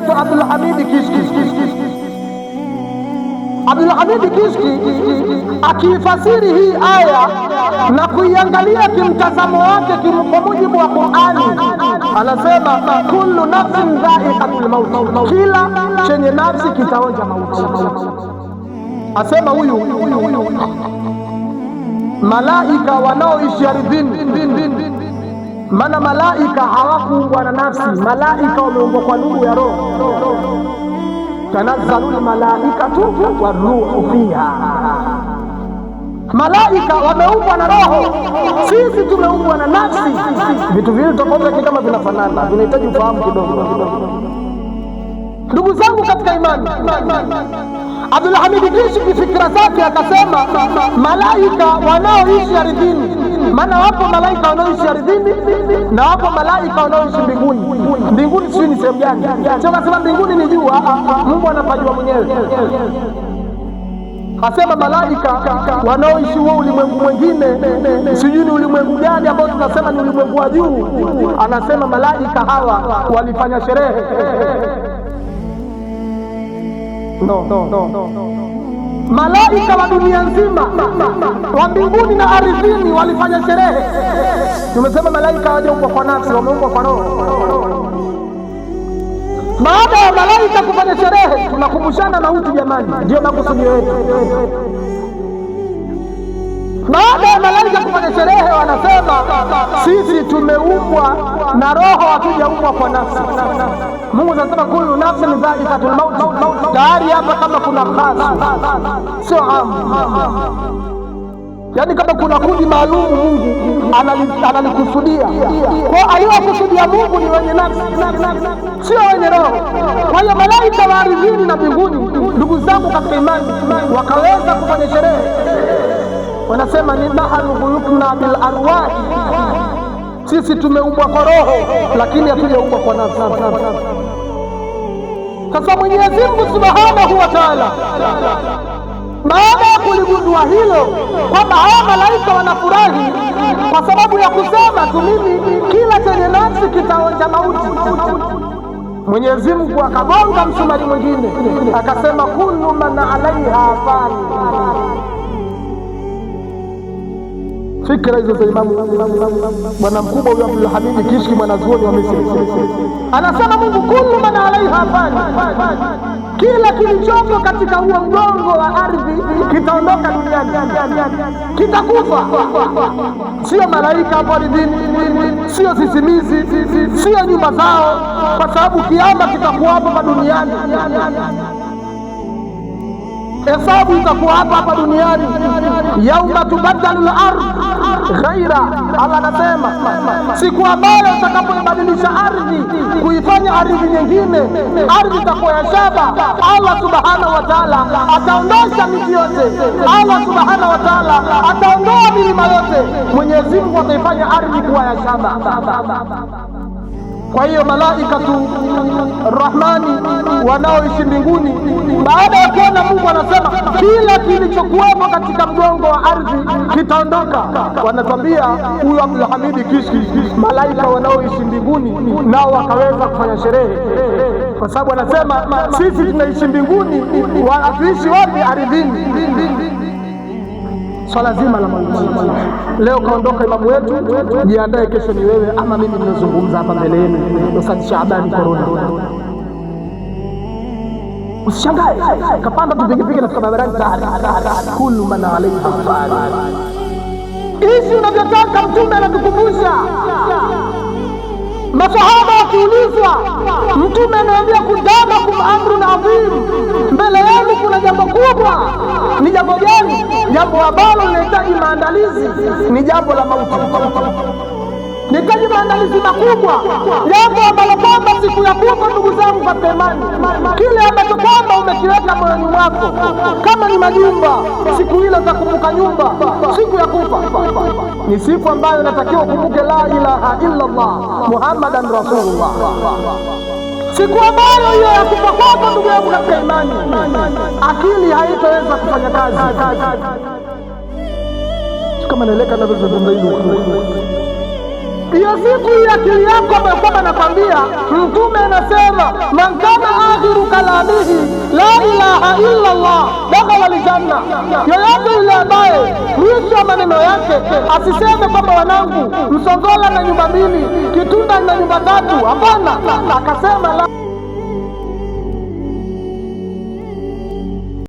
anaitwa Abdul Hamid Kishki. Abdul Hamid Kishki akiifasiri hii aya na kuiangalia kimtazamo wake kwa mujibu wa Qur'ani, anasema kullu nafsin dha'iqatul maut, kila chenye nafsi kitaonja mauti. Asema huyu malaika wanaoishi ardhini, maana malaika hawakuumbwa na nafsi, malaika wameumbwa kwa nuru ya roho. Tanazzalul malaikatu waruhu fiha, malaika wameumbwa na roho, sisi tumeumbwa na nafsi. Vitu vile tofauti kama vinafanana, vinahitaji ufahamu kidogo. Ndugu zangu katika imani, Abdul Hamid Kishki fikra zake akasema malaika wanaoishi ardhini, maana wapo malaika wanaoishi ardhini na wapo malaika wanaoishi mbinguni. Mbinguni sio ni sehemu gani? Sio kasema mbinguni ni juu, Mungu anapajua mwenyewe. Asema malaika wanaoishi huo ulimwengu mwingine, sijui ni ulimwengu gani ambao tunasema ni ulimwengu wa juu. Anasema malaika hawa walifanya sherehe. Malaika wa dunia nzima, wa mbinguni na ardhini, walifanya sherehe. Tumesema malaika hawajaumbwa kwa nafsi, wameumbwa kwa roho. Baada ya malaika kufanya sherehe, tunakumbushana mauti jamani, ndio makusudio yetu. Baada ya malaika kufanya sherehe, wanasema sisi tumeumbwa na roho, hatujaumbwa kwa nafsi. Mungu anasema kullu nafsin dha'iqatul maut. Tayari hapa kama kuna khas, sio am. Yaani kama kuna kundi maalum Mungu analikusudia. Kwa aliyokusudia Mungu ni wenye nafsi, sio wenye roho. Kwa hiyo malaika wa ardhini na mbinguni, ndugu zangu katika imani, wakaweza kufanya sherehe. Wanasema ni nahnu khuluqna bil arwah, sisi tumeumbwa kwa roho lakini hatujaumbwa kwa nafsi. Sasa Mwenyezi Mungu Subhanahu wa Ta'ala, baada ya kuligundua hilo kwamba hawa malaika wanafurahi kwa sababu ya kusema tu mimi kila chenye nafsi kitaonja mauti, Mwenyezi Mungu akagonga msumari mwingine akasema kullu man alaiha fan. Fikra hizo za Imamu bwana mkubwa huyo Abdul Hamid Kishki, mwanazuoni wa Misri, anasema Mungu kullu man alaiha fan, kila kilichopo katika huo mgongo wa ardhi kitaondoka duniani, kitakufa. Sio malaika hapo ardhini, sio sisimizi, sio nyumba zao, kwa sababu kiama kitakuwa hapa duniani. Hesabu itakuwa hapa duniani. Yauma tubaddalu al-ardh ghaira, Allah anasema siku ambayo utakapoibadilisha ardhi kuifanya ardhi nyingine, ardhi itakuwa ya shaba. Allah subhanahu wa ta'ala ataondosha miti yote, Allah subhanahu wa ta'ala ataondoa milima yote, Mwenyezi Mungu ataifanya ardhi kuwa ya shaba. Kwa hiyo malaikatu Rahmani wanaoishi mbinguni, baada ya kuona Mungu anasema kila kilichokuwepo katika mgongo wa ardhi kitaondoka, wanatambia huyu Abdul Hamid Kishki, malaika wanaoishi mbinguni nao wakaweza kufanya sherehe, kwa sababu anasema sisi tunaishi mbinguni, hatuishi wapi? Ardhini. Swala zima la mauti. Leo kaondoka imamu wetu, jiandae, kesho ni wewe ama mimi ninazungumza hapa mbele yenu. Ustadh Shaabani Korona, usishangae kapanda tu pikipiki na barabarani, kullu man alaiha fan. Ishi unavyotaka. Mtume anatukumbusha, masahaba wakiulizwa, Mtume anaambia kudamakum amrun adhim, mbele yenu kuna jambo kubwa. Ni jambo gani? Jambo ambalo linahitaji maandalizi, ni jambo la mauti. Nihitaji maandalizi makubwa, jambo ambalo kwamba siku ya kufa, ndugu zangu katika imani, kile ambacho kwamba umekiweka moyoni mwako, kama ni majumba, siku ile utakumbuka nyumba. Siku ya kufa ni siku ambayo natakiwa ukumbuke la ilaha illa Allah Muhammadan Rasulullah. Siku ambayo hiyo ya kufa kwako, ndugu yangu katika imani, akili haitaweza kufanya kazi. Kama naeleka na zungumza hilo, hiyo siku ya akili yako ambayo kwamba nakwambia, Mtume anasema man kana lisanihi la ilaha illa Allah dakhala aljanna. Yoyote yule ambaye mwisho wa maneno yake asiseme kwamba wanangu, Msongola na nyumba mbili, Kitunda na nyumba tatu, hapana, akasema la